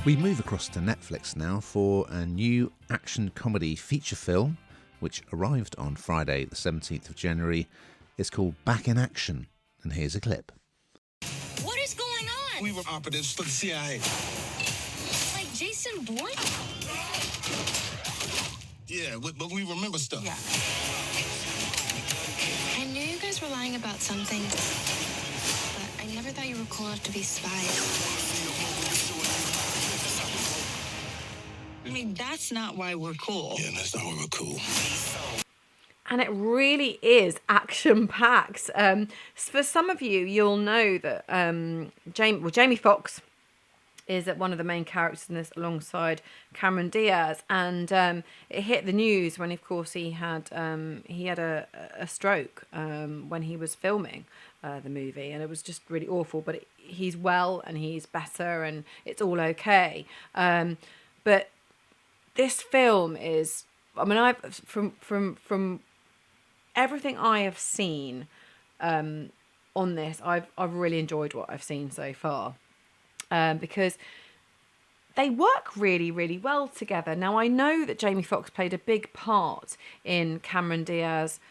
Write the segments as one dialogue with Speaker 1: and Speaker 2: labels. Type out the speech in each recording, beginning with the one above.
Speaker 1: We move across to Netflix now for a new action comedy feature film, which arrived on Friday, the 17th of January. It's called Back in Action, and here's a clip.
Speaker 2: What is going on?
Speaker 3: We were operatives for the CIA.
Speaker 2: Like Jason Bourne?
Speaker 3: Yeah, but we remember stuff.
Speaker 2: Yeah. I knew you guys were lying about something, but I never thought you were cool enough to be spies.
Speaker 4: I mean, that's not why we're cool.
Speaker 3: Yeah, that's not why we're cool.
Speaker 5: And it really is action-packed. For some of you, you'll know that Jamie Foxx is one of the main characters in this alongside Cameron Diaz. And it hit the news when, of course, he had a stroke when he was filming the movie. And it was just really awful. But he's well and he's better and it's all okay. But this film is... I mean, from everything I have seen on this, I've really enjoyed what I've seen so far, because they work really, really well together. Now, I know that Jamie Foxx played a big part in Cameron Diaz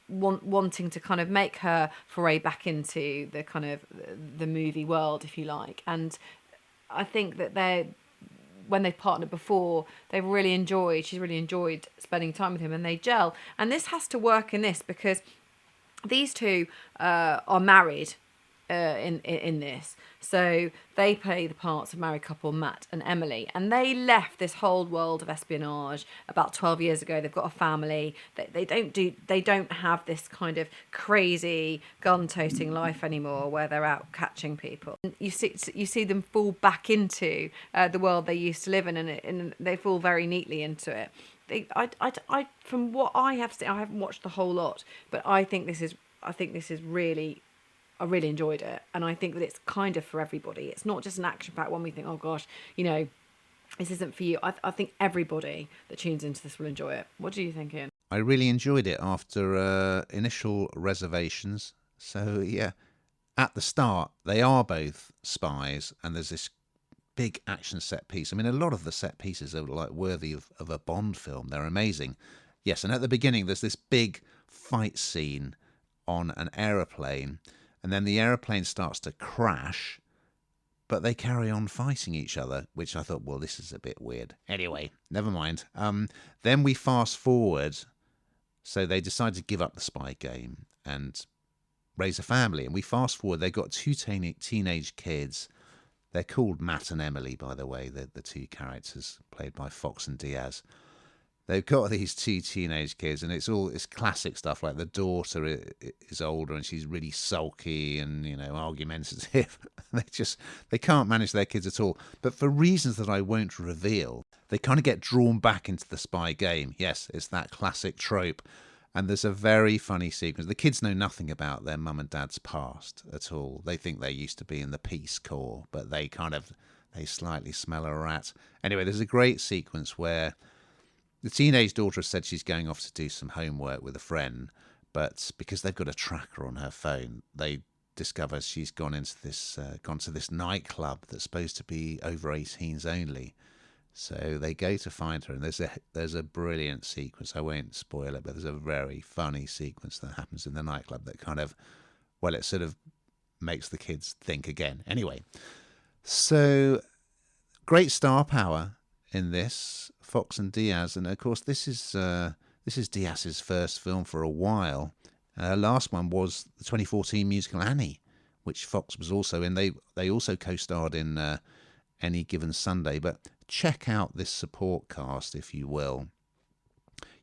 Speaker 5: wanting to kind of make her foray back into the kind of the movie world, if you like, and I think that when they've partnered before, she's really enjoyed spending time with him and they gel. And this has to work in this because these two are married in this. So they play the parts of married couple Matt and Emily. And they left this whole world of espionage about 12 years ago. They've got a family. They don't have this kind of crazy gun-toting life anymore where they're out catching people. You see them fall back into the world they used to live in, and they fall very neatly into it. From what I have seen, I haven't watched the whole lot, but I think this is really... I really enjoyed it, and I think that it's kind of for everybody. It's not just an action-packed one. We think, oh gosh, this isn't for you. I think everybody that tunes into this will enjoy it. What do you think, Ian?
Speaker 1: I really enjoyed it after initial reservations. So, yeah, at the start, they are both spies, and there's this big action set piece. I mean, a lot of the set pieces are like worthy of a Bond film. They're amazing. Yes, and at the beginning, there's this big fight scene on an aeroplane, and then the aeroplane starts to crash, but they carry on fighting each other, which I thought, well, this is a bit weird. Anyway, never mind. Then we fast forward. So they decide to give up the spy game and raise a family. And we fast forward. They've got two teenage kids. They're called Matt and Emily, by the way, the two characters played by Foxx and Diaz. They've got these two teenage kids, and it's classic stuff. Like the daughter is older and she's really sulky and argumentative. They can't manage their kids at all. But for reasons that I won't reveal, they kind of get drawn back into the spy game. Yes, it's that classic trope. And there's a very funny sequence. The kids know nothing about their mum and dad's past at all. They think they used to be in the Peace Corps, but they slightly smell a rat. Anyway, there's a great sequence where the teenage daughter has said she's going off to do some homework with a friend, but because they've got a tracker on her phone, they discover she's gone to this nightclub that's supposed to be over 18s only. So they go to find her, and there's a brilliant sequence. I won't spoil it, but there's a very funny sequence that happens in the nightclub that it sort of makes the kids think again. Anyway, so great star power in this, Foxx and Diaz, and of course this is Diaz's first film for a while. Last one was the 2014 musical Annie, which Foxx was also in. They also co-starred in Any Given Sunday. But check out this support cast, if you will.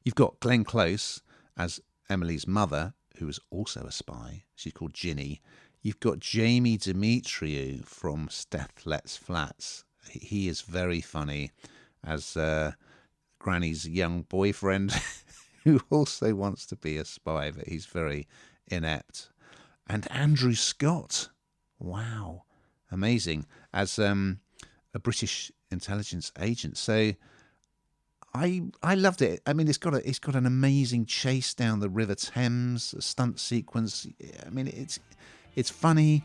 Speaker 1: You've got Glenn Close as Emily's mother, who is also a spy. She's called Ginny. You've got Jamie Demetriou from Steth Let's Flats. He is very funny as Granny's young boyfriend who also wants to be a spy, but he's very inept. And Andrew Scott, wow, amazing, as a British intelligence agent. So I loved it. I mean, it's got an amazing chase down the River Thames, a stunt sequence. I mean, it's funny,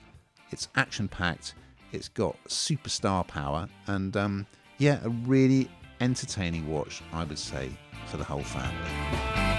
Speaker 1: it's action packed. It's got superstar power, and yeah, a really entertaining watch, I would say, for the whole family.